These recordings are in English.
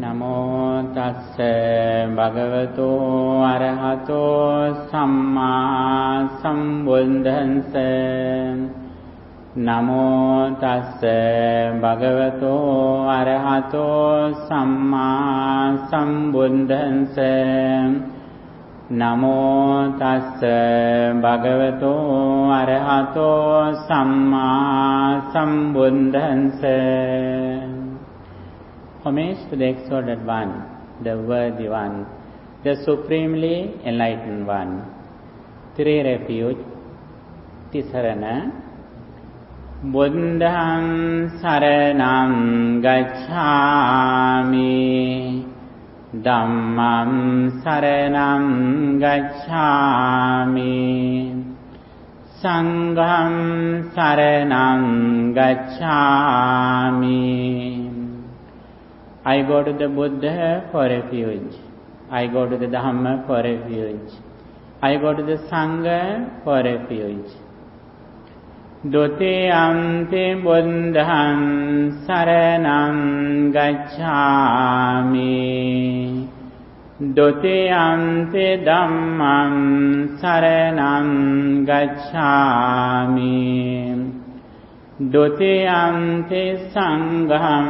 Namo tassa bhagavato arahato samma sambuddhassa. Namo tassa bhagavato arahato samma sambuddhassa. Namo tassa bhagavato arahato samma sambuddhassa. Homage to the exalted one, the worthy one, the supremely enlightened one. Three refuge. Tisarana. Buddham saranam gacchami. Dhammam saranam gacchami. Sangham saranam gacchami. I go to the Buddha for refuge. I go to the Dhamma for refuge. I go to the Sangha for refuge. Dutiyampi Buddham saranam gacchami. Dutiyampi Dhammam saranam gacchami. Dutiyampi sangham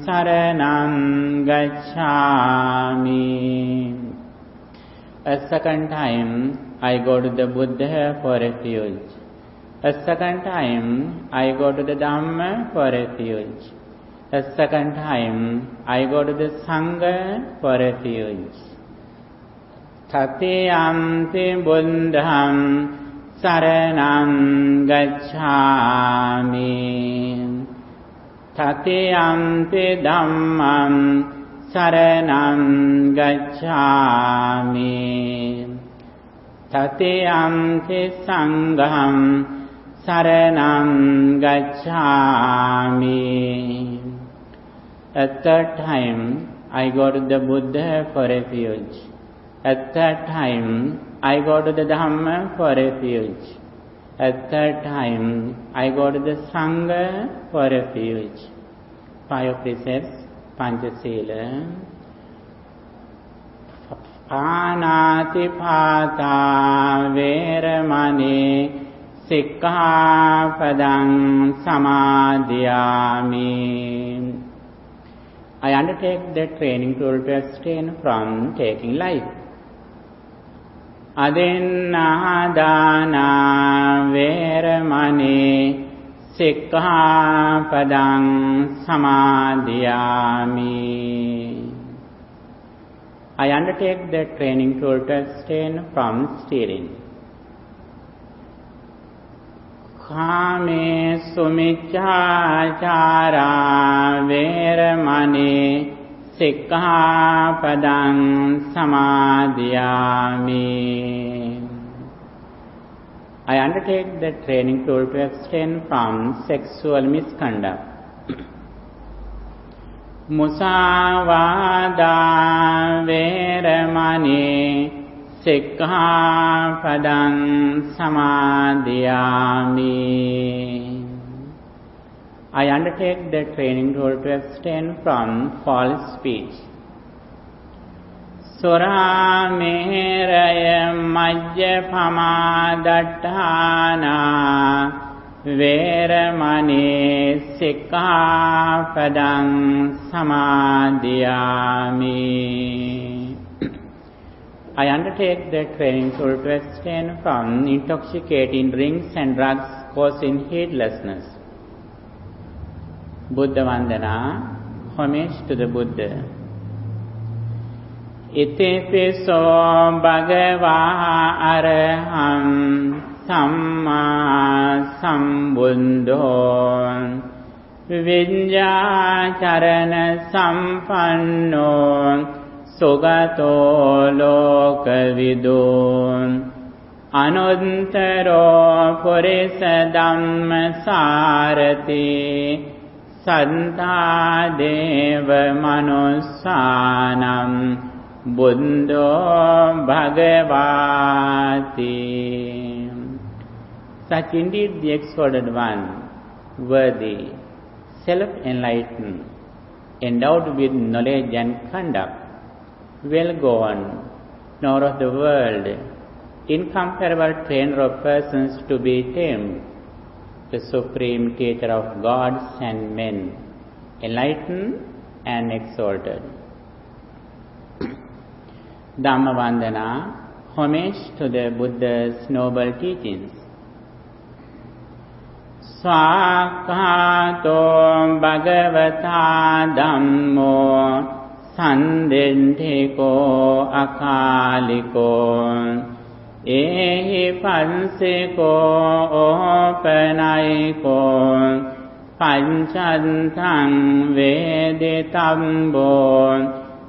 saranam gacchami. A second time I go to the Buddha for refuge. A second time I go to the Dhamma for refuge. A second time I go to the Sangha for refuge. Tatiyampi Buddham saranam gacchami. Tatiyampi dhammam saranam gacchami. Tatiyampi sangham saranam gacchami. A third time I go to the Buddha for refuge. A third time I go to the Dhamma for refuge. A third time I go to the Sangha for refuge. 5 precepts, Panchasila. Pānāti pātā veramani sikkhapadang samadhiyāmi. I undertake the training to abstain from taking life. Adinādāna veramani sikkhapadang samadhiyāmi. I undertake the training to abstain from stealing. Kāme sumicchācārā veramani sikkhapadang samadhiyāmi. I undertake the training to abstain from sexual misconduct. Musāvādā veramani sikkhapadang samadhiyāmi. I undertake the training to abstain from false speech. Surameraya majjapamadatthāna veramani sikkhapadang samadhiyāmi. I undertake the training to abstain from intoxicating drinks and drugs causing heedlessness. Buddha Vandana, homage to the Buddha. Itipiso bhagavā araham samma sambuddho viññācarana sampanno sugato lokavido anuttaro purisa dhammasārati Santa deva manussanam buddho bhagavati. Such indeed the exalted one, worthy, self-enlightened, endowed with knowledge and conduct, well gone, nor of the world, incomparable trainer of persons to be tamed, the supreme teacher of gods and men, enlightened and exalted. Dhammavandana, homage to the Buddha's noble teachings. Swakhato bhagavata dhammo sandendhiko akaliko ehi pansiko opanaiko panchanthang veditambo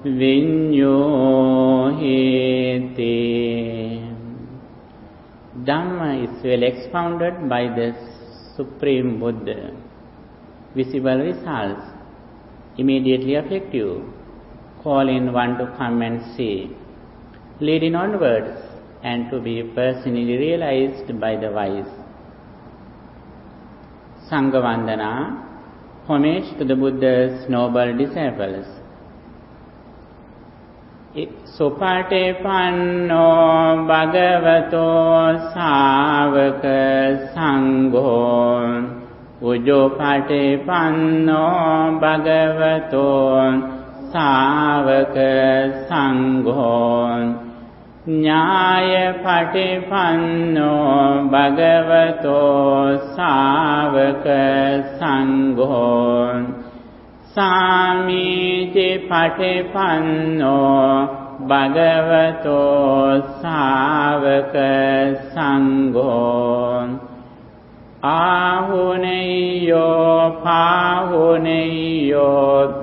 vinyuhiti. Dhamma is well expounded by the Supreme Buddha. Visible results, immediately effective, calling one to come and see, leading onwards and to be personally realized by the wise. Sangha Vandana, homage to the Buddha's noble disciples. Supatipanno bhagavato sāvaka sangho Ujjopatipanno bhagavato sāvaka sangho Nyāyapatipanno bhagavato sāvaka sangho Samiti patipanno bhagavato sāvaka sangho Āhuneyo pāhuneyo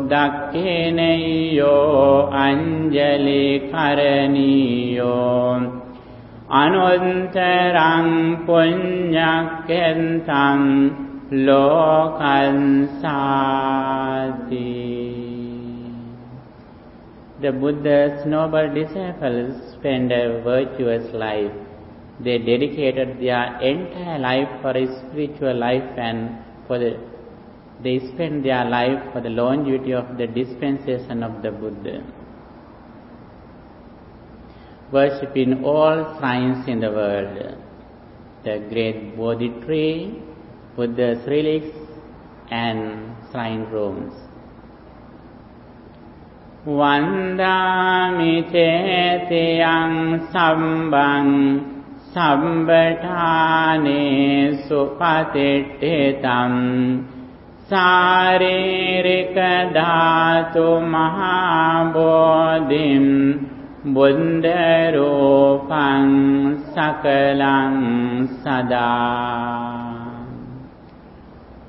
dakhineyo anjali karaniyo Anuntaram puññakkentam lokansati. The Buddha's noble disciples spent a virtuous life. They dedicated their entire life for a spiritual life and they spent their life for the longevity of the dispensation of the Buddha. Worship in all shrines in the world, the great Bodhi tree, Buddha's relics and shrine rooms. Vandami cetiyang sambang sambhatane supatithitam saririka dhatu mahabodhim buddharupang sakalang sada.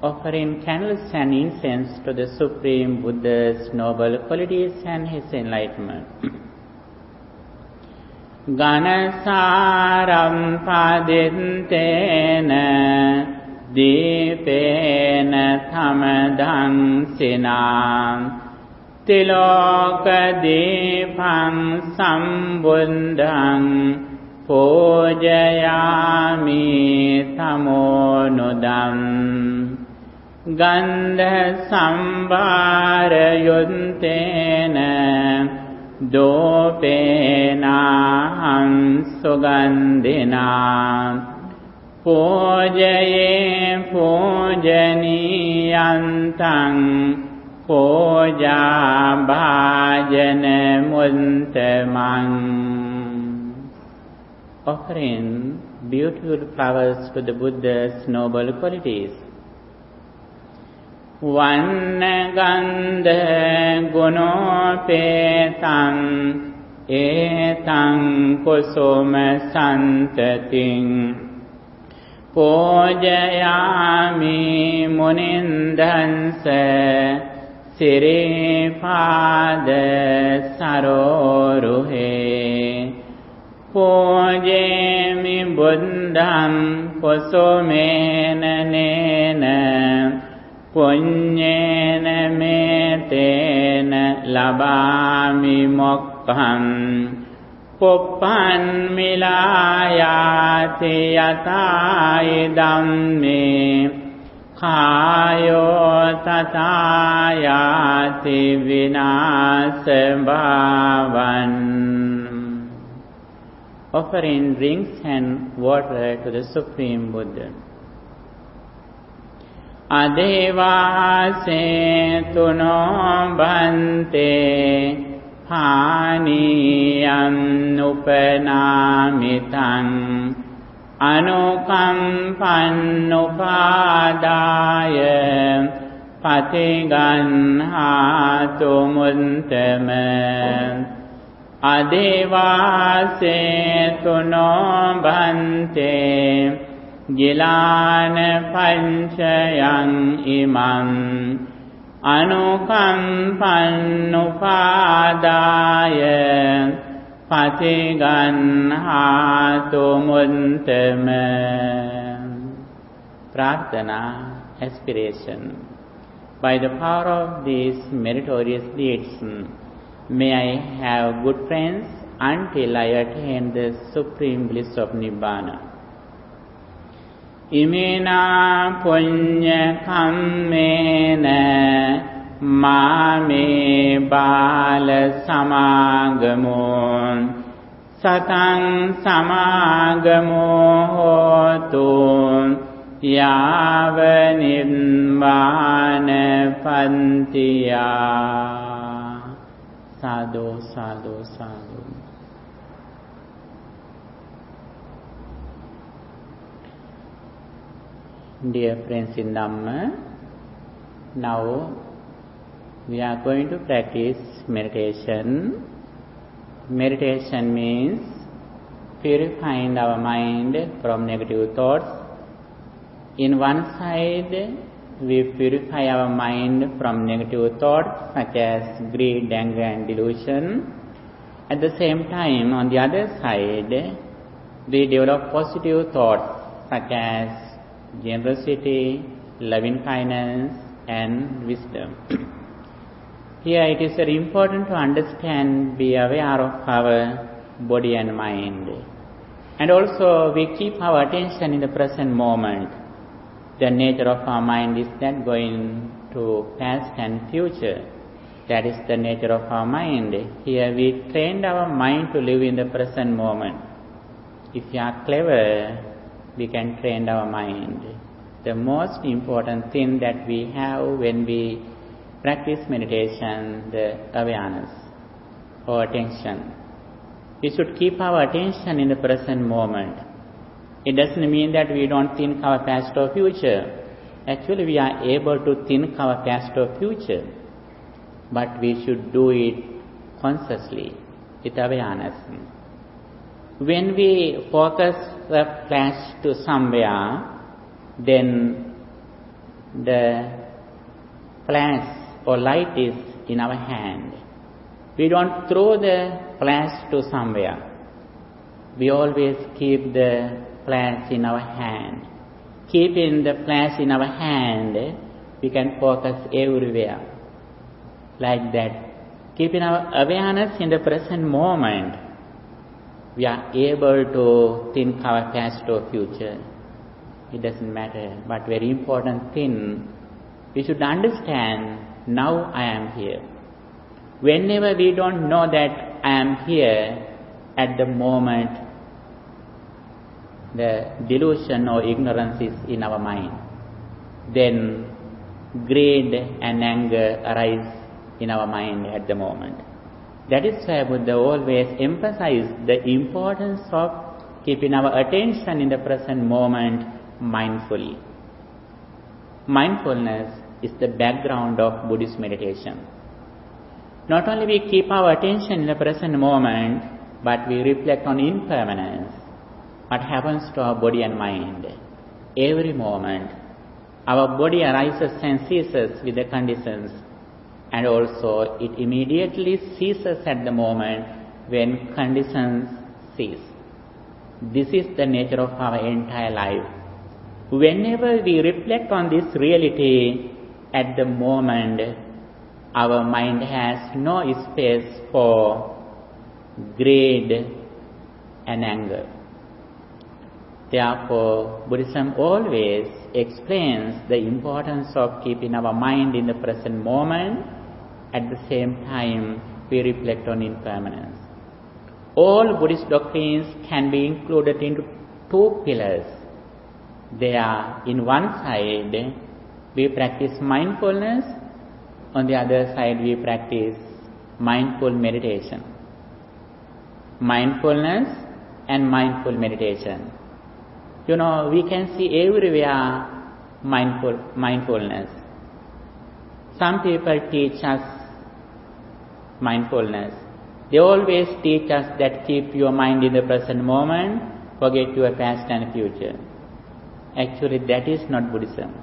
Offering candles and incense to the Supreme Buddha's noble qualities and his enlightenment. Ganasaram padintena dipena thamadang sinam tiloka dipang sambundang pujayami tamonudam Gandha sambhara yuntena dopena ham sugandhina pujaye pujaniyantang puja bhajana muntamang. Offering beautiful flowers to the Buddha's noble qualities. Vannagandha gunopetam etam kusuma santating pujayami munindansa siripada saroruhe pujami buddham kusumena nena puññena metena labami mokkam puppan milayati yatai dhamme Kayo tatayati vinasabhavan. Offering drinks and water to the Supreme Buddha. Adevase tuno bhante Haniyam upanamitam anukampannupadaya patiganhatu muntama adevase tuno bhante gilana panchayang imam anukampannupadaya patiganhatu muntama. Prarthana, aspiration. By the power of these meritorious deeds, may I have good friends until I attain the supreme bliss of Nibbana. Imena punya kammena mame bala samagamun satang samagamo hotu yava nibbana pantiya. Sadhu, sadhu, sadhu. Dear friends in Dhamma, now we are going to practice meditation. Meditation means purifying our mind from negative thoughts. In one side, we purify our mind from negative thoughts such as greed, anger and delusion. At the same time, on the other side, we develop positive thoughts such as generosity, loving kindness and wisdom. Here it is very important to understand, be aware of our body and mind. And also we keep our attention in the present moment. The nature of our mind is not going to past and future. That is the nature of our mind. Here we trained our mind to live in the present moment. If we are clever, we can train our mind. The most important thing that we have when we practice meditation, the awareness or attention. We should keep our attention in the present moment. It doesn't mean that we don't think our past or future. Actually, we are able to think our past or future, but we should do it consciously, with awareness. When we focus the flash to somewhere, then the flash or light is in our hand. We don't throw the flash to somewhere. We always keep the flash in our hand. Keeping the flash in our hand, we can focus everywhere. Like that. Keeping our awareness in the present moment, we are able to think our past or future. It doesn't matter. But very important thing, we should understand, now I am here. Whenever we don't know that I am here at the moment, the delusion or ignorance is in our mind. Then greed and anger arise in our mind at the moment. That is why Buddha always emphasized the importance of keeping our attention in the present moment mindfully. Mindfulness is the background of Buddhist meditation. Not only we keep our attention in the present moment, but we reflect on impermanence. What happens to our body and mind? Every moment, our body arises and ceases with the conditions, and also it immediately ceases at the moment when conditions cease. This is the nature of our entire life. Whenever we reflect on this reality, at the moment, our mind has no space for greed and anger. Therefore, Buddhism always explains the importance of keeping our mind in the present moment. At the same time, we reflect on impermanence. All Buddhist doctrines can be included into two pillars. They are, in one side, we practice mindfulness. On the other side, we practice mindful meditation. Mindfulness and mindful meditation. We can see everywhere mindfulness. Some people teach us mindfulness. They always teach us that keep your mind in the present moment, forget your past and future. Actually, that is not Buddhism.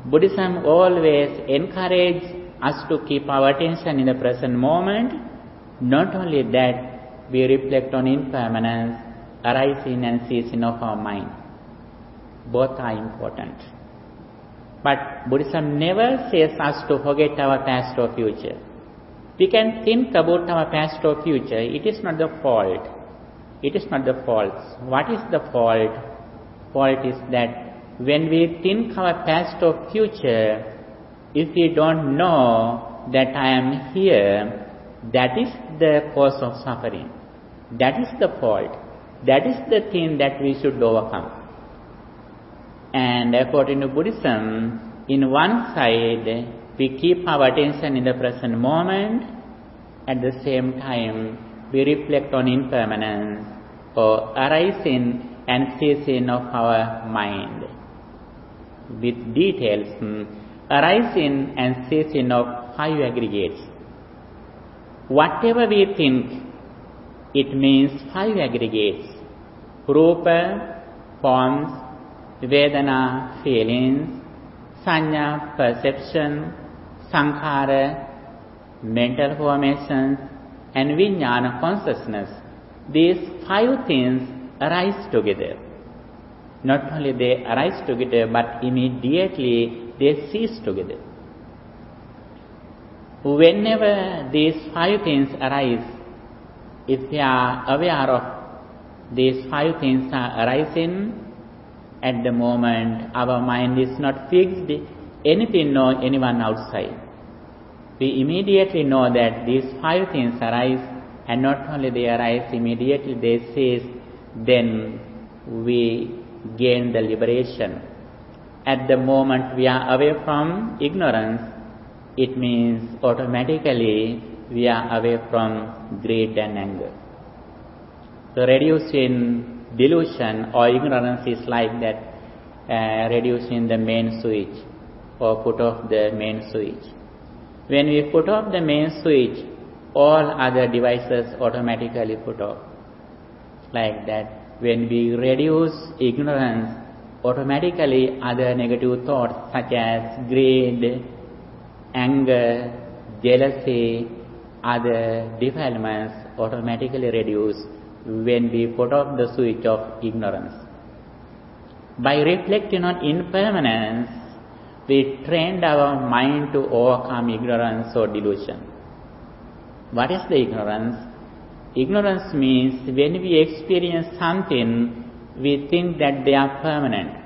Buddhism always encourages us to keep our attention in the present moment. Not only that, we reflect on impermanence, arising and ceasing of our mind. Both are important. But Buddhism never says us to forget our past or future. We can think about our past or future. It is not the fault. It is not the fault. What is the fault? Fault is that when we think our past or future, if we don't know that I am here, that is the cause of suffering. That is the fault. That is the thing that we should overcome. And according to Buddhism, in one side, we keep our attention in the present moment. At the same time, we reflect on impermanence or arising and ceasing of our mind. With details, arising and ceasing of 5 aggregates. Whatever we think, it means 5 aggregates. Rupa, forms, Vedana, feelings, Sanya, perception, Sankhara, mental formations, and Vijnana, consciousness. These 5 things arise together. Not only they arise together, but immediately they cease together. Whenever these 5 things arise, if we are aware of these 5 things are arising, at the moment our mind is not fixed anything nor anyone outside. We immediately know that these 5 things arise, and not only they arise, immediately they cease, then we gain the liberation. At the moment we are away from ignorance, it means automatically we are away from greed and anger. So reducing delusion or ignorance is like that, reducing the main switch or put off the main switch. When we put off the main switch, all other devices automatically put off. Like that. When we reduce ignorance, automatically other negative thoughts such as greed, anger, jealousy, other defilements automatically reduce when we put off the switch of ignorance. By reflecting on impermanence, we trained our mind to overcome ignorance or delusion. What is the ignorance? Ignorance means when we experience something, we think that they are permanent.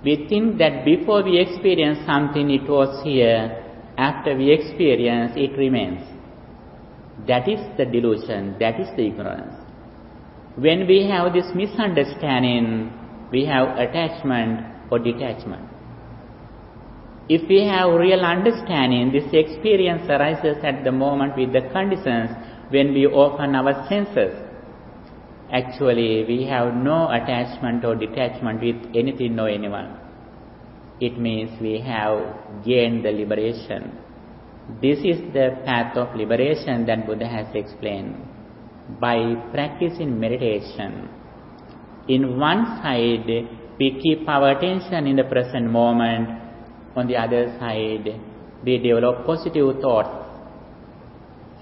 We think that before we experience something, it was here. After we experience, it remains. That is the delusion. That is the ignorance. When we have this misunderstanding, we have attachment or detachment. If we have real understanding, this experience arises at the moment with the conditions when we open our senses. Actually, we have no attachment or detachment with anything or anyone. It means we have gained the liberation. This is the path of liberation that Buddha has explained. By practicing meditation, in one side, we keep our attention in the present moment. On the other side, we develop positive thoughts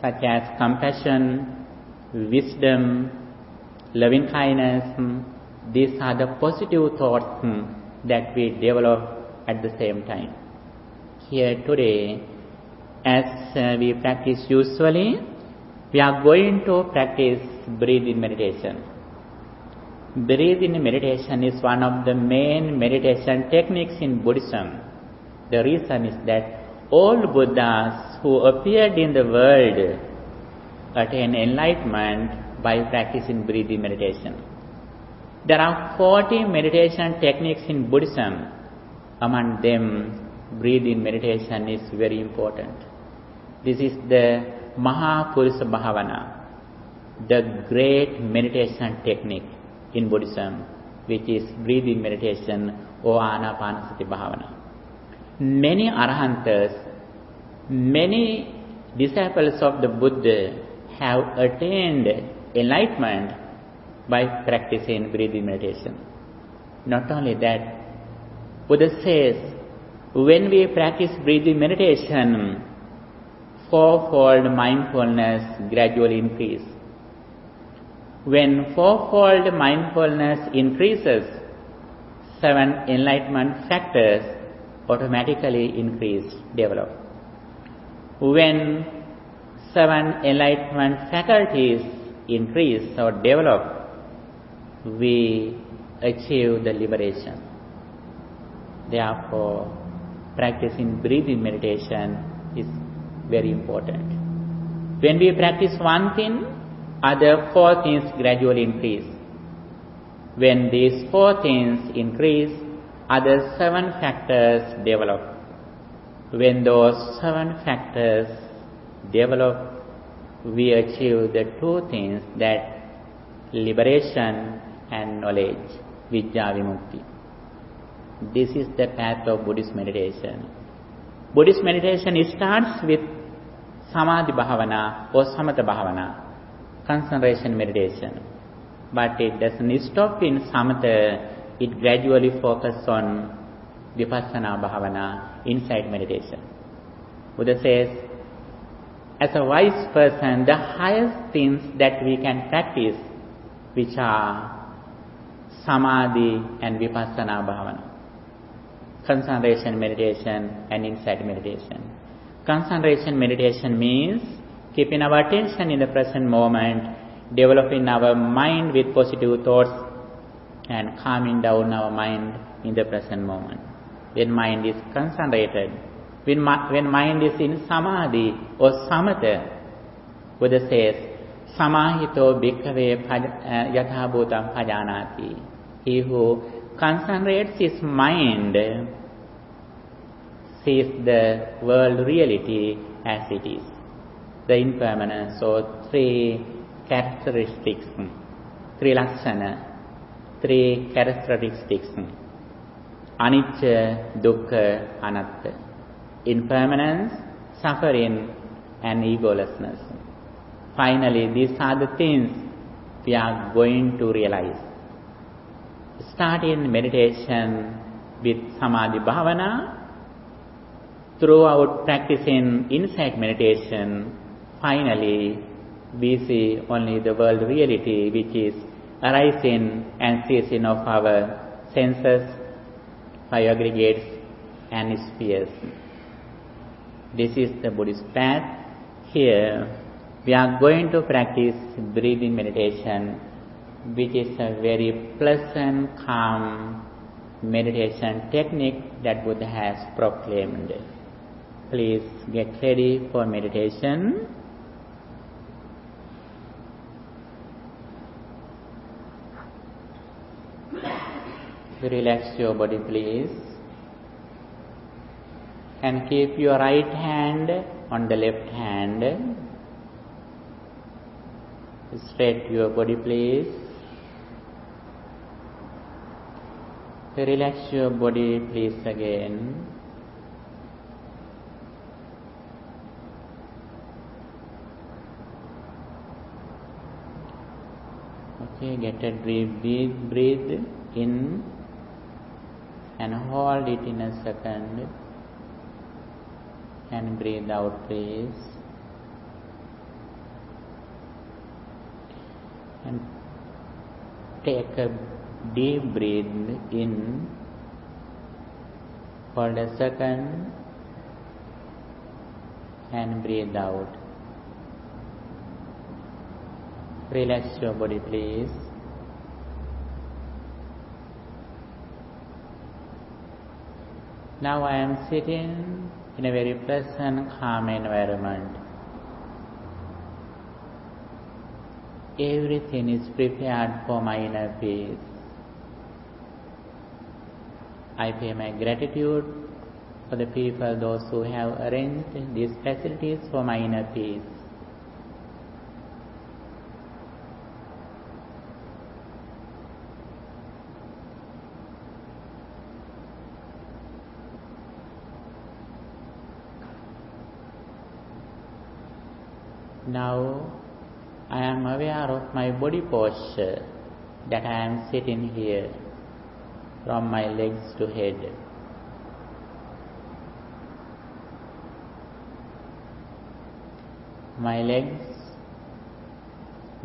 such as compassion, wisdom, loving kindness. These are the positive thoughts that we develop at the same time. Here today, as we practice usually, we are going to practice breathing meditation. Breathing meditation is one of the main meditation techniques in Buddhism. The reason is that all Buddhas who appeared in the world attained enlightenment by practicing breathing meditation. There are 40 meditation techniques in Buddhism. Among them, breathing meditation is very important. This is the Mahapurusha Bhavana, the great meditation technique in Buddhism, which is breathing meditation or Anapanasati Bhavana. Many Arhantas, many disciples of the Buddha have attained enlightenment by practicing breathing meditation. Not only that, Buddha says, when we practice breathing meditation, fourfold mindfulness gradually increases. When fourfold mindfulness increases, 7 enlightenment factors automatically develop. When 7 enlightenment faculties increase or develop, we achieve the liberation. Therefore, practicing breathing meditation is very important. When we practice one thing, other 4 things gradually increase. When these 4 things increase, other 7 factors develop. When those 7 factors develop, we achieve the 2 things, that liberation and knowledge, Vijja Vimukti. This is the path of Buddhist meditation. Buddhist meditation starts with Samadhi Bhavana or Samatha Bhavana, concentration meditation. But it doesn't stop in Samatha, it gradually focuses on Vipassana Bhavana, insight meditation. Buddha says, as a wise person, the highest things that we can practice, which are Samadhi and Vipassana Bhavana, concentration meditation and insight meditation. Concentration meditation means keeping our attention in the present moment, developing our mind with positive thoughts, and calming down our mind in the present moment. When mind is concentrated, when mind is in samadhi or samatha, Buddha says, samahito bhikkhave yatha bhutam bhajanati. He who concentrates his mind sees the world reality as it is. The impermanence, or 3 characteristics, 3 lakshana, 3 characteristics, anicca, dukkha, anatta, impermanence, suffering, and egolessness. Finally, these are the things we are going to realize. Starting meditation with Samadhi Bhavana, throughout practicing insight meditation, finally we see only the world reality, which is arising and ceasing of our senses, 5 aggregates and spheres. This is the Buddhist path. Here we are going to practice breathing meditation, which is a very pleasant, calm meditation technique that Buddha has proclaimed. Please get ready for meditation. Relax your body, please. And keep your right hand on the left hand. Straight your body, please. Relax your body, please, again. Okay, get a deep breathe in and hold it in a second. And breathe out, please. And take a deep breath in. Hold a second. And breathe out. Relax your body, please. Now I am sitting in a very pleasant, calm environment. Everything is prepared for my inner peace. I pay my gratitude for the people, those who have arranged these facilities for my inner peace. Now I am aware of my body posture, that I am sitting here from my legs to head. My legs,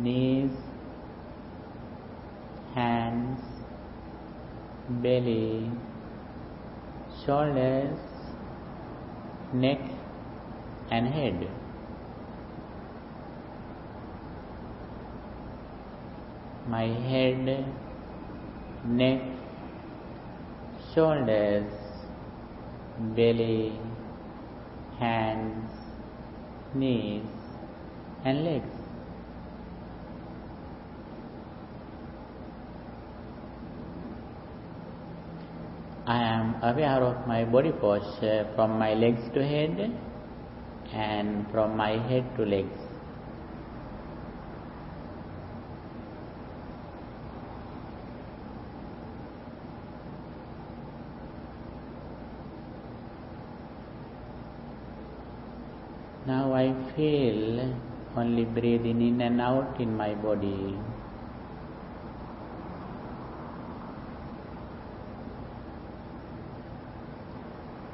knees, hands, belly, shoulders, neck and head. My head, neck, shoulders, belly, hands, knees and legs. I am aware of my body posture from my legs to head and from my head to legs. Now I feel only breathing in and out in my body.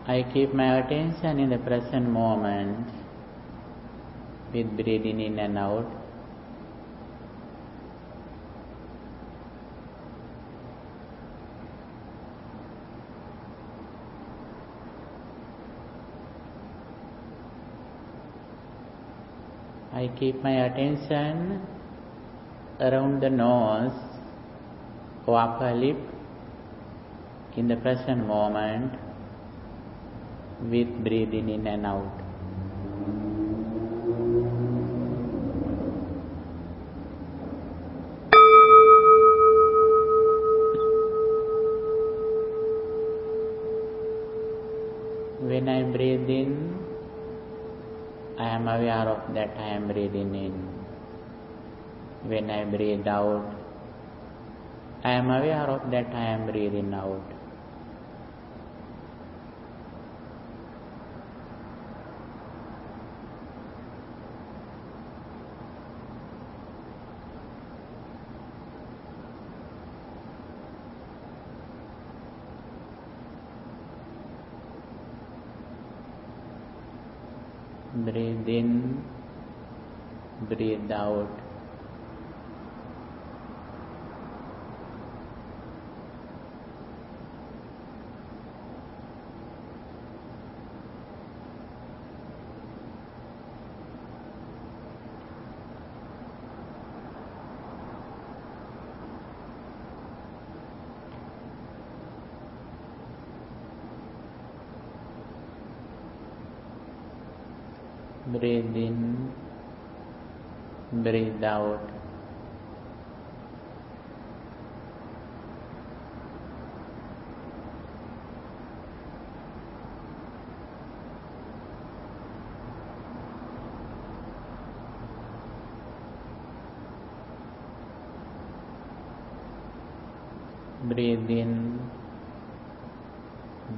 I keep my attention in the present moment with breathing in and out. I keep my attention around the nose or upper lip in the present moment with breathing in and out. When I breathe in, I am aware of that I am breathing in. When I breathe out, I am aware of that I am breathing out. Breathe in, breathe out. Breathe in, breathe out. Breathe in,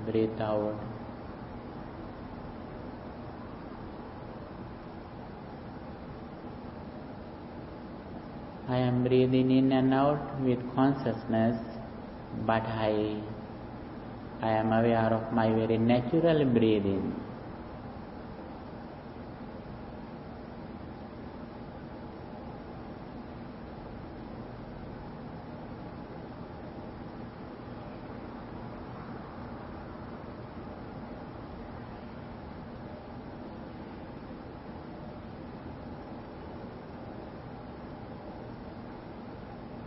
breathe out. I am breathing in and out with consciousness, but I am aware of my very natural breathing.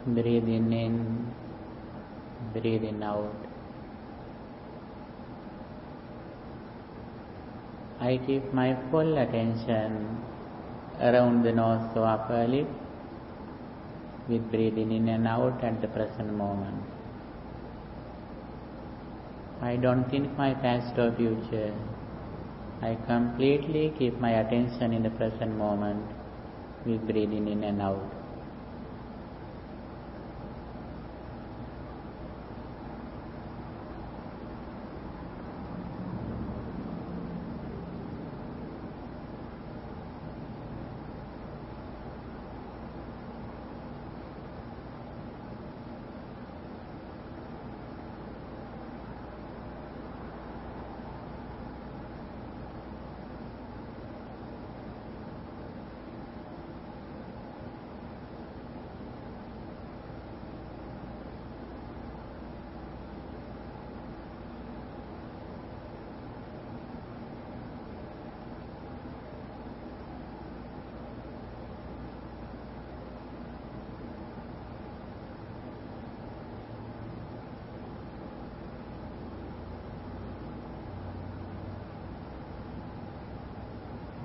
Breathing in, breathing out. I keep my full attention around the nose to upper lip with breathing in and out at the present moment. I don't think my past or future. I completely keep my attention in the present moment with breathing in and out.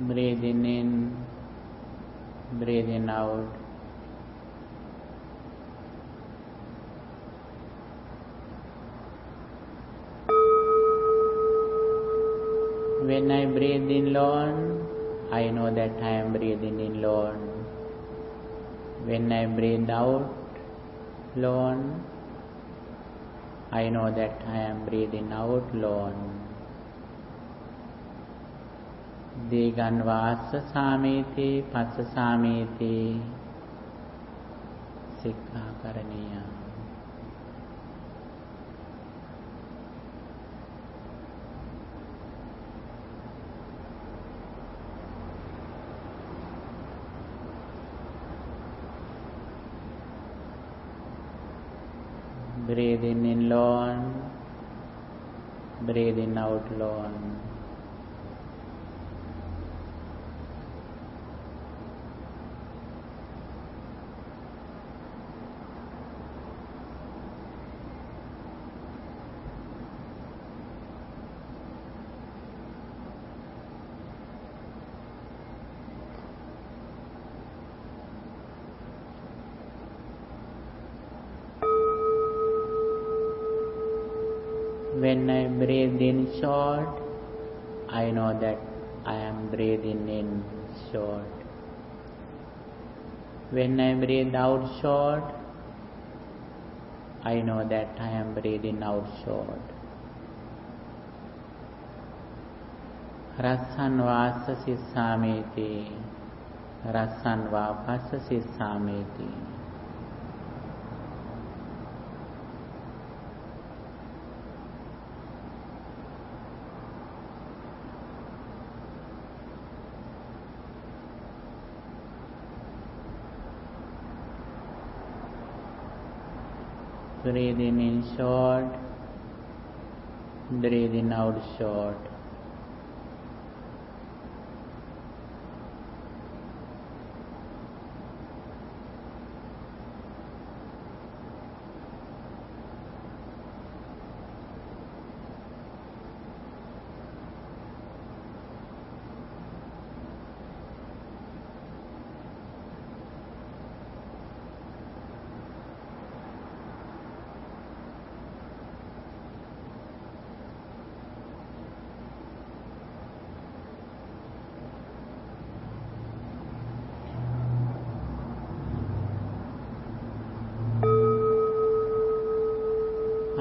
Breathing in, breathing out. When I breathe in alone, I know that I am breathing in alone. When I breathe out alone, I know that I am breathing out alone. Digan vasa samiti, passa samiti, sikha karaniya. Breathing in alone, breathing out alone. When I breathe in short, I know that I am breathing in short. When I breathe out short, I know that I am breathing out short. Rasan vasa sissameti, rasan vapasa sissameti. Breathing in short, breathing out short.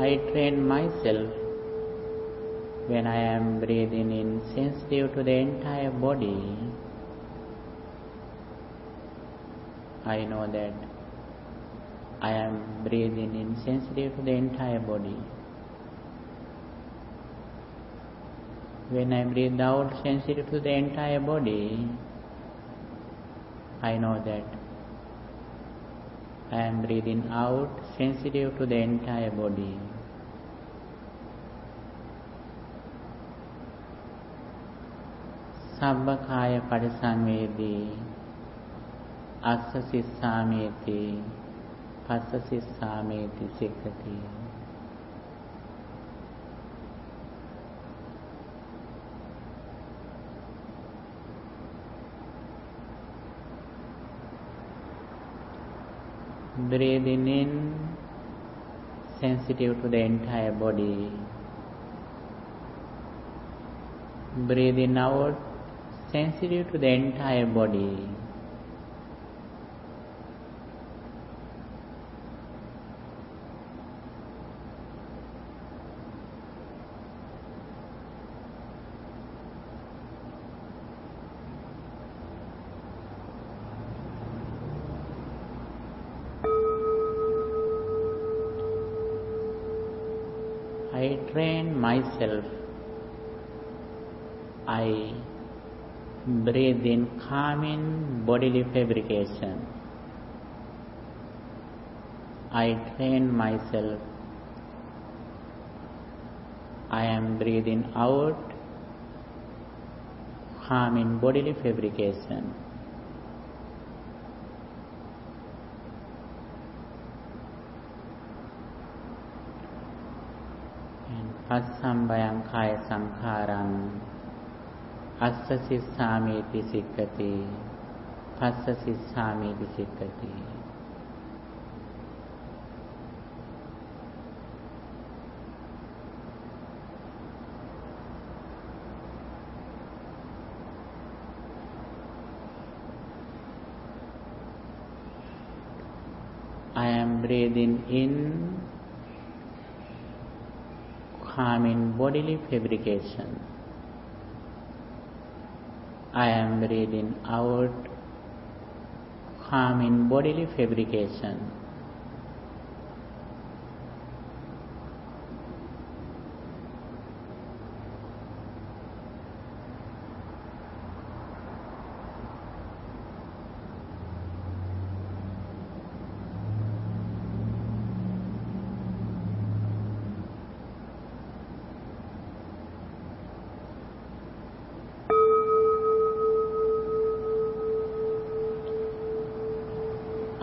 I train myself when I am breathing in sensitive to the entire body. I know that I am breathing in sensitive to the entire body. When I breathe out sensitive to the entire body, I know that I am breathing out sensitive to the entire body. Sabbakaya parisamvedi, assa sissameti, passa sissameti sikkati. Breathing in, sensitive to the entire body. Breathing out, sensitive to the entire body. I train myself. I breathe in calming bodily fabrication. I train myself. I am breathing out calming bodily fabrication. Passambayam kaya sankharang assa sissāmīti sikkati passa sissāmīti sikkati. I am breathing in calming bodily fabrication. I am breathing out calming bodily fabrication.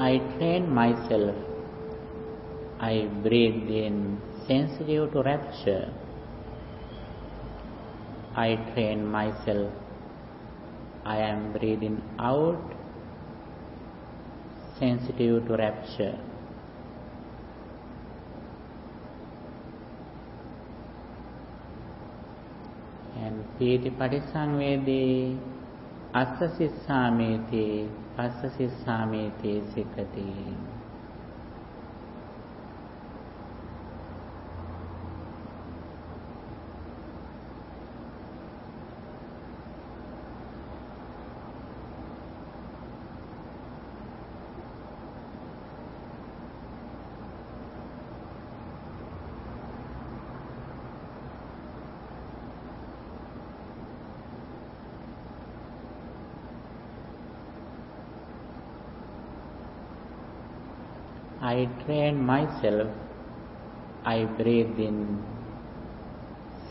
I train myself. I breathe in, sensitive to rapture. I train myself. I am breathing out, sensitive to rapture. And pīti patisangvedi assa sissāmīti passa sissāmīti sikkati. I train myself. I breathe in,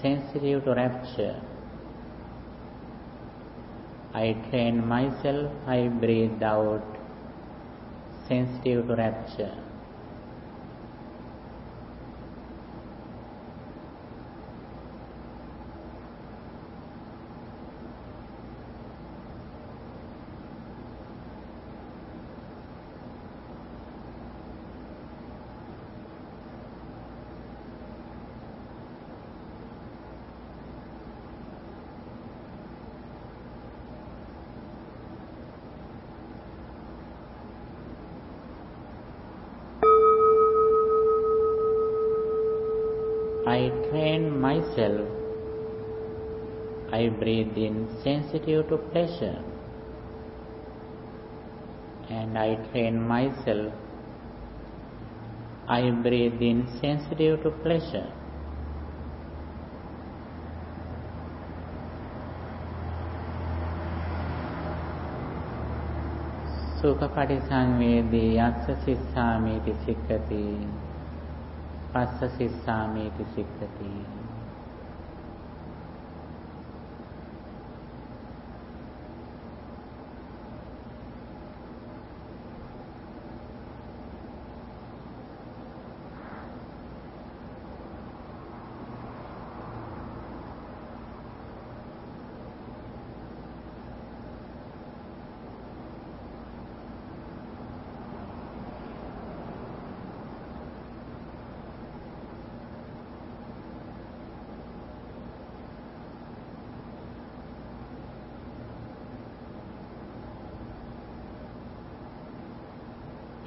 sensitive to rapture. I train myself. I breathe out, sensitive to rapture. I train myself. I breathe in, sensitive to pleasure. And I train myself. I breathe in, sensitive to pleasure. Sukha patisangvedi assa sissāmīti sikkati passa sissāmīti sikkati.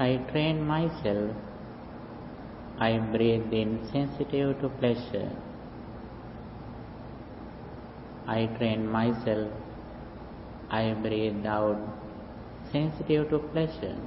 I train myself. I breathe in sensitive to pleasure. I train myself. I breathe out sensitive to pleasure.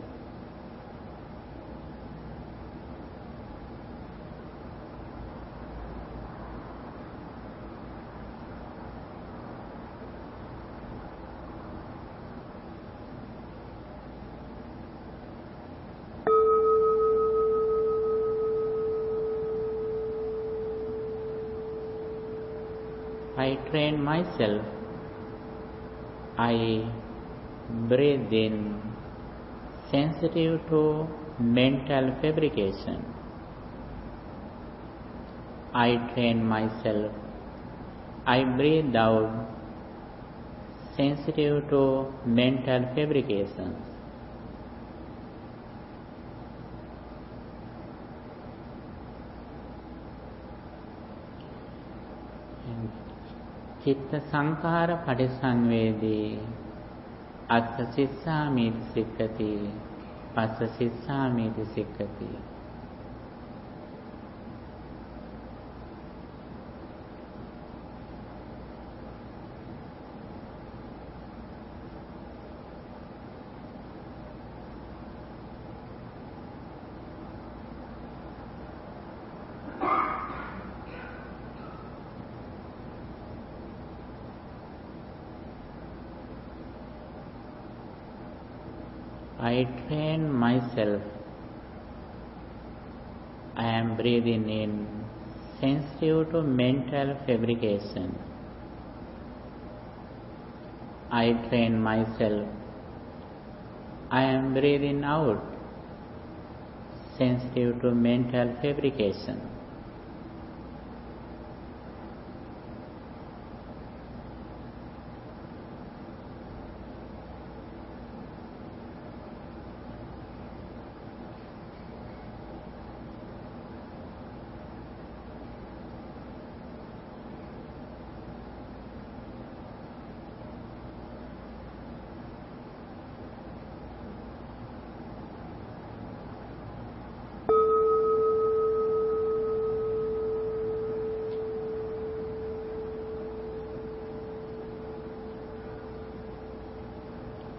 I train myself. I breathe in sensitive to mental fabrication. I train myself. I breathe out sensitive to mental fabrications. චිත්ත සංඛාර පටිසංවේදී අස්ස සිස්සාමීති සික්ඛති පස්ස සිස්සාමීති සික්ඛති. I train myself. I am breathing in sensitive to mental fabrication. I train myself. I am breathing out sensitive to mental fabrication.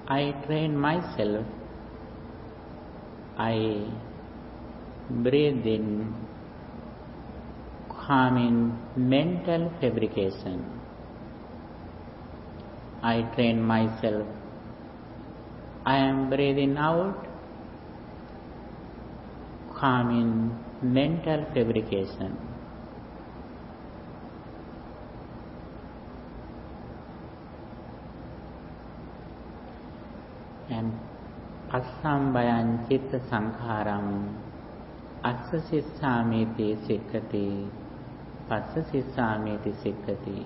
I train myself. I breathe in calming mental fabrication. I train myself. I am breathing out calming mental fabrication. And assambhayan citta sankharam assa sissamiti sikkati passa sissamiti sikkati.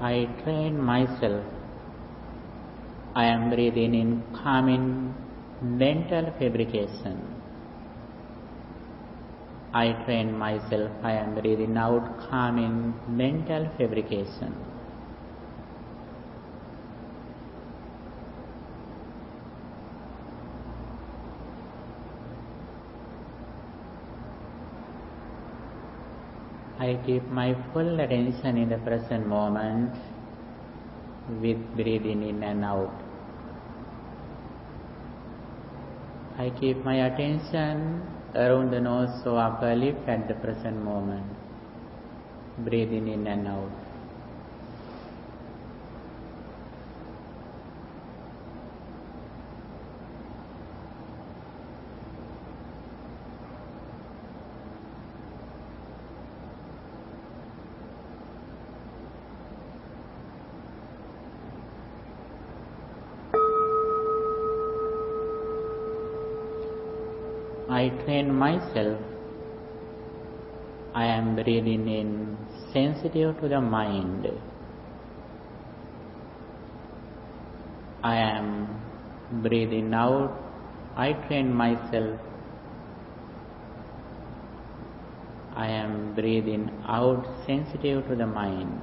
I train myself. I am breathing in calming mental fabrication. I train myself. I am breathing out calming mental fabrication. I keep my full attention in the present moment with breathing in and out. I keep my attention around the nose or upper lip at the present moment, breathing in and out. I train myself. I am breathing in sensitive to the mind. I am breathing out. I train myself. I am breathing out, sensitive to the mind.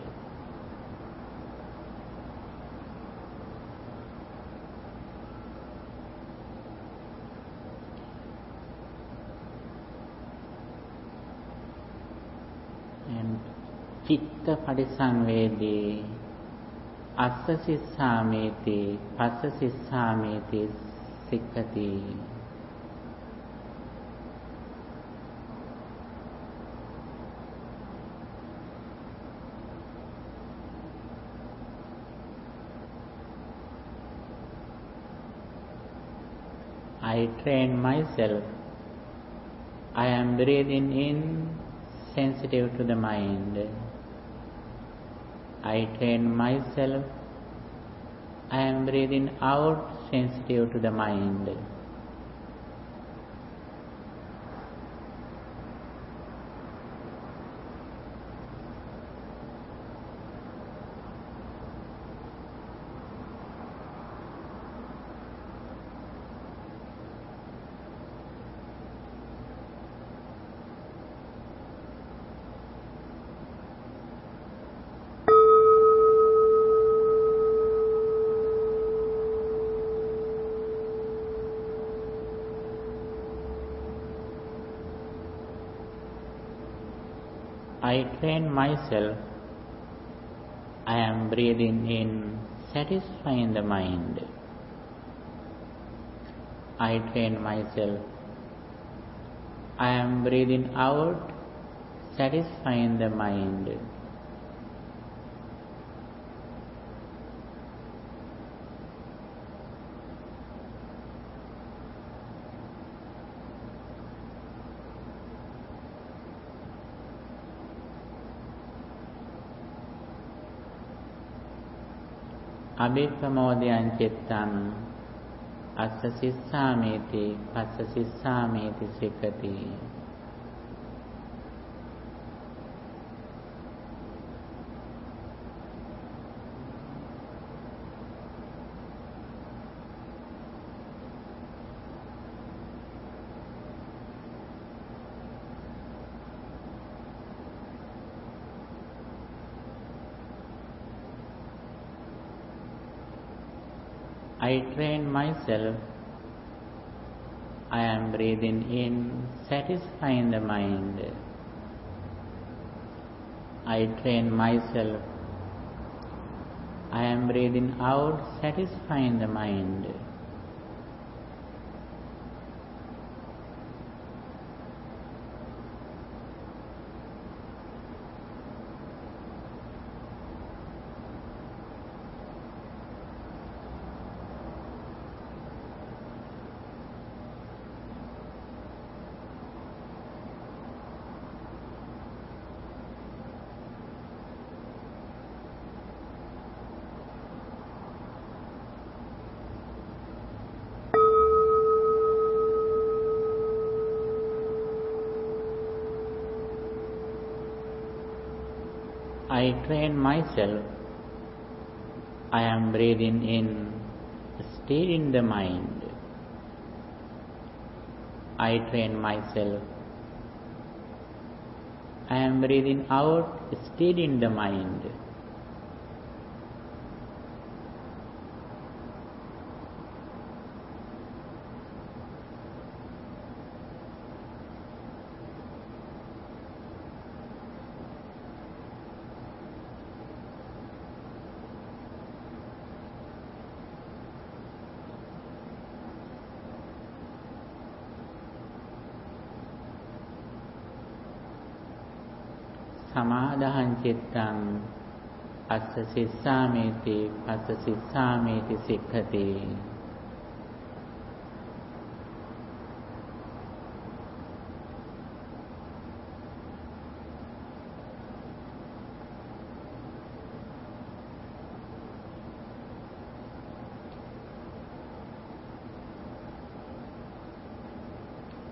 And Chitta Padisanvedi, Assa Sissameti, Passa Sissameti, Sikkati. I train myself. I am breathing in, sensitive to the mind. I train myself. I am breathing out, sensitive to the mind. I train myself. I am breathing in, satisfying the mind. I train myself. I am breathing out, satisfying the mind. Abhipramodyan cittam assa sissameti passa sissameti sikkati. I train myself. I am breathing in, satisfying the mind. I train myself. I am breathing out, satisfying the mind. I train myself. I am breathing in, steadying the mind. I train myself. I am breathing out, steadying the mind. Samadhan cittam assa sissameti passa sissameti sikkati.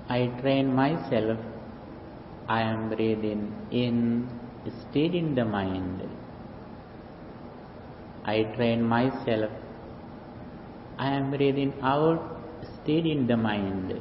I train myself. I am breathing in, steadying the mind. I train myself. I am breathing out, still in the mind.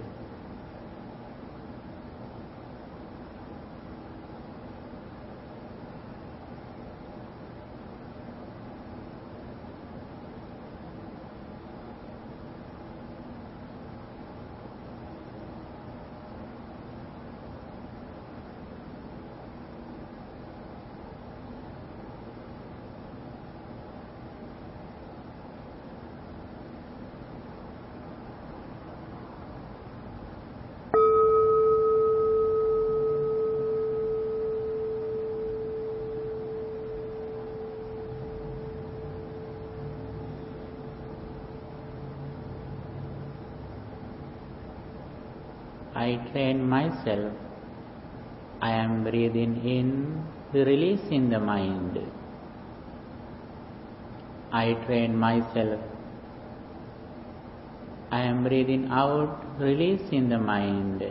I train myself. I am breathing in, releasing the mind. I train myself. I am breathing out, releasing the mind.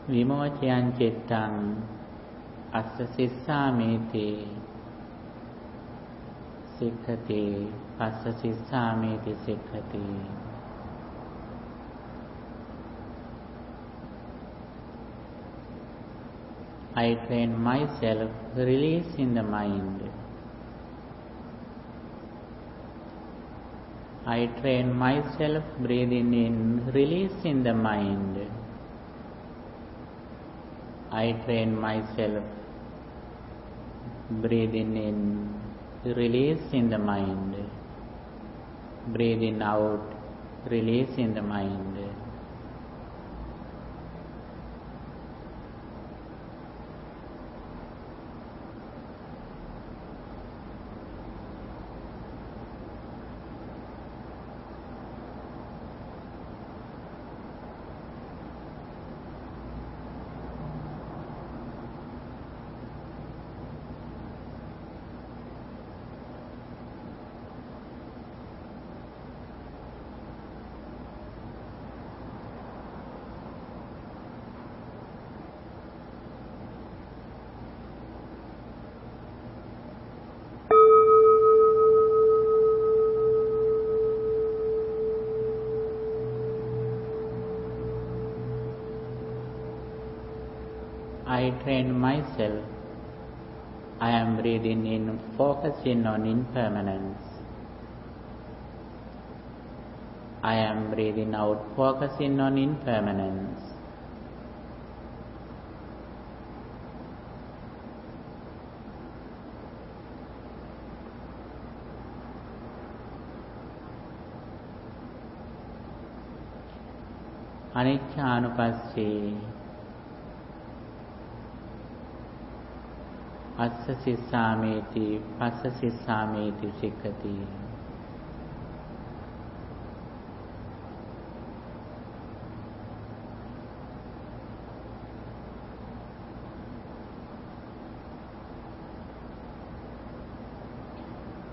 Vimochayan cittang assa sissamiti sikkhati passa sissamiti sikkhati. I train myself, releasing the mind. I train myself, breathing in, releasing the mind. I train myself, breathing in, releasing the mind. Breathing out, releasing the mind. I train myself. I am breathing in, focusing on impermanence. I am breathing out, focusing on impermanence. Aniccanupassī assa sissamiti passa sissamiti sikkhati.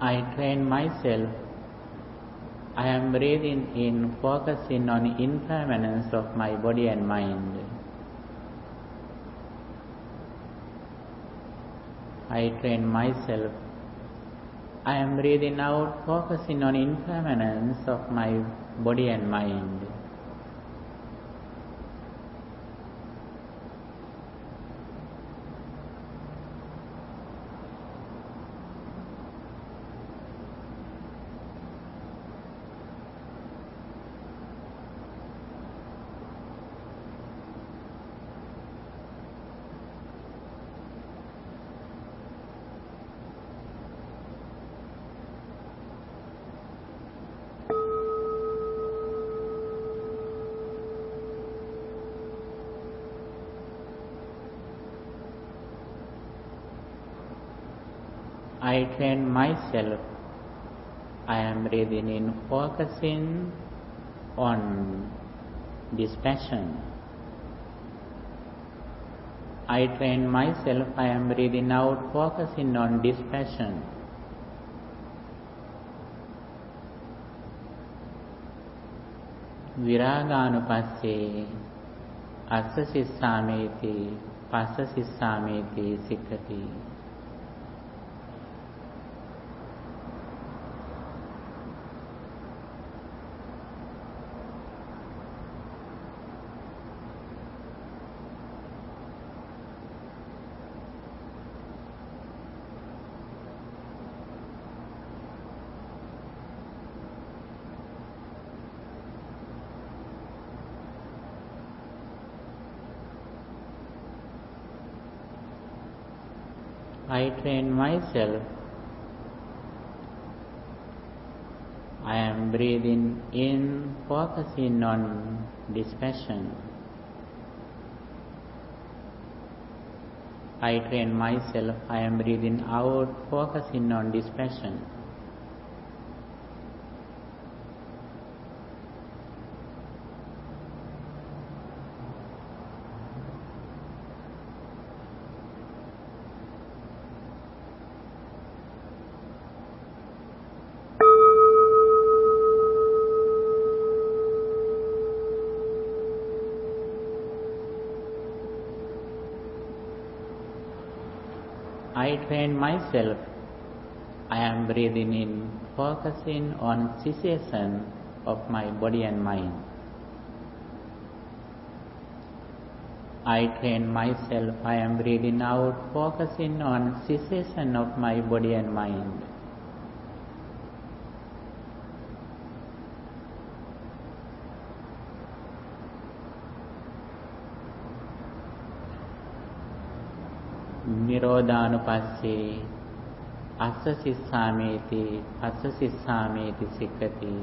I train myself. I am breathing in, focusing on impermanence of my body and mind. I train myself. I am breathing out, focusing on impermanence of my body and mind. I train myself. I am breathing in, focusing on dispassion. I train myself. I am breathing out, focusing on dispassion. Viraganupasse assa sissameti passa sissameti sikkati. I train myself. I am breathing in, focusing on dispassion. I train myself. I am breathing out, focusing on dispassion. I train myself. I am breathing in, focusing on cessation of my body and mind. I train myself. I am breathing out, focusing on cessation of my body and mind. Nirodhanupasse assa sissameti passa sissameti sikkati.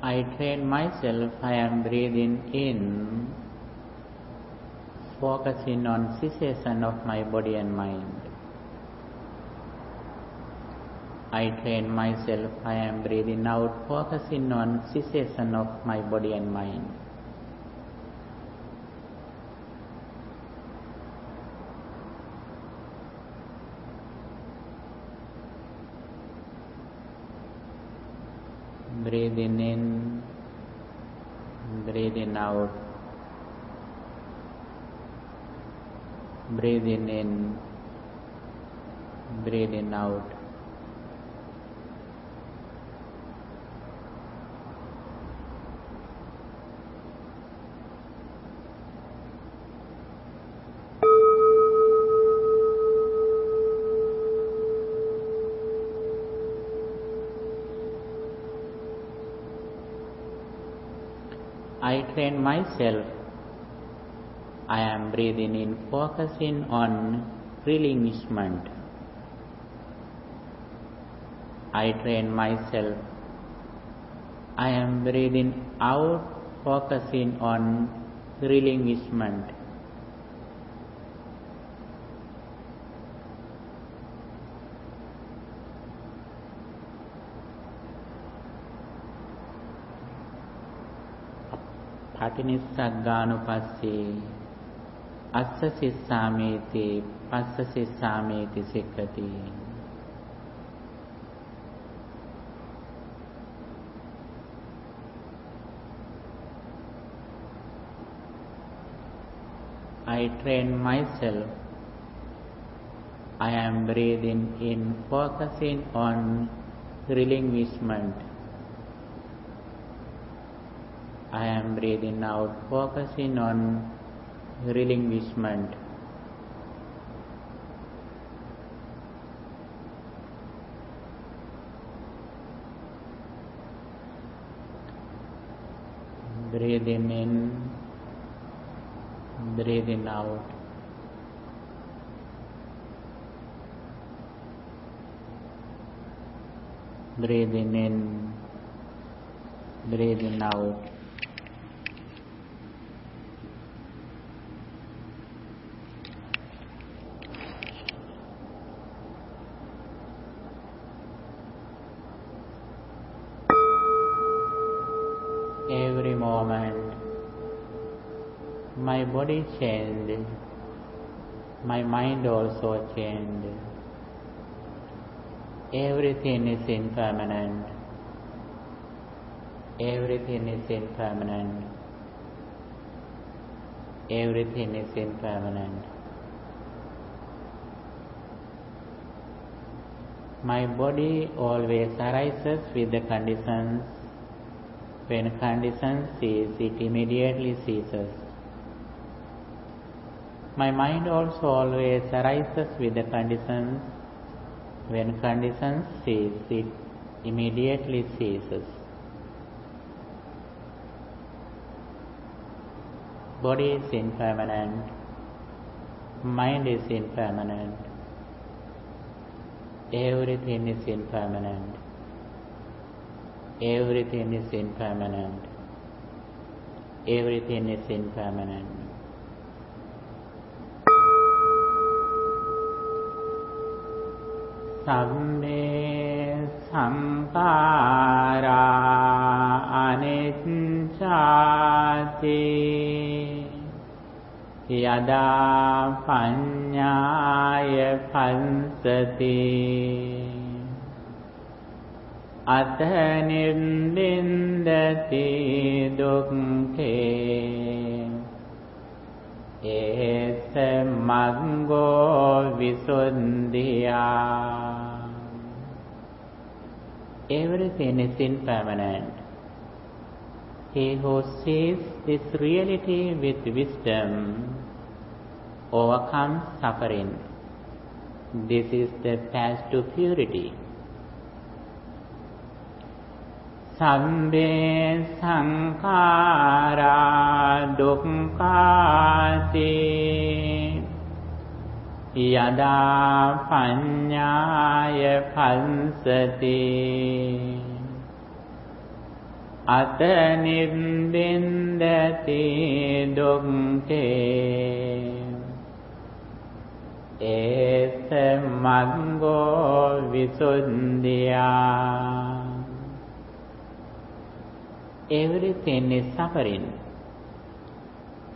I train myself. I am breathing in, focusing on cessation of my body and mind. I train myself. I am breathing out, focusing on cessation of my body and mind. Breathing in, breathing out, breathing in, breathing out. I train myself. I am breathing in, focusing on relinquishment. I train myself. I am breathing out, focusing on relinquishment. Patinissagganupasse assa sissameti passa sissameti sikkati. I train myself. I am breathing in, focusing on relinquishment. I am breathing out, focusing on relinquishment. Breathing in, breathing out. Breathing in, breathing out. Every moment, my body changed, my mind also changed. Everything is impermanent. Everything is impermanent. Everything is impermanent. My body always arises with the conditions. When conditions cease, it immediately ceases. My mind also always arises with the conditions. When conditions cease, it immediately ceases. Body is impermanent. Mind is impermanent. Everything is impermanent. Everything is impermanent. Everything is impermanent. Sabbe sankara anicchati yada paññāya pansati atta nibbindati dukkhe esa maggo visuddhiya. Everything is impermanent. He who sees this reality with wisdom overcomes suffering. This is the path to purity. Sabbe sankhara dukkhati yada paññāya pansati atta nibbindati dukkhe esa maggo visuddhiya. Everything is suffering.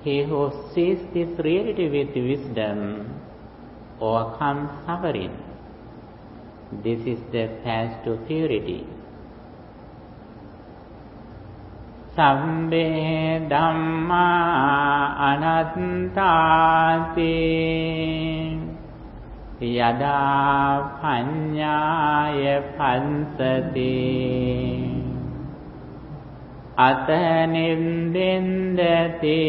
He who sees this reality with wisdom overcomes suffering. This is the path to purity. Sabbe dhamma anattati yada paññāya pansati atta nibbindati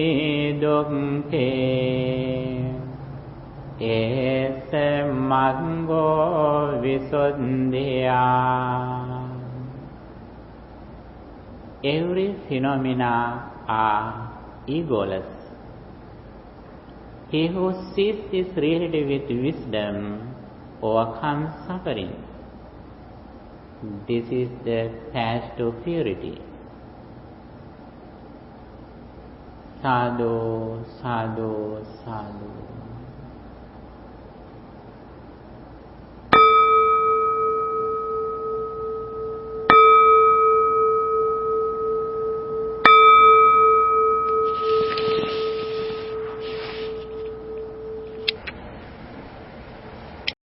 dukkhe esa maggo visuddhiya. Every phenomena are egoless. He who sees this reality with wisdom overcomes suffering. This is the path to purity. Sadhu, sadhu, sadhu.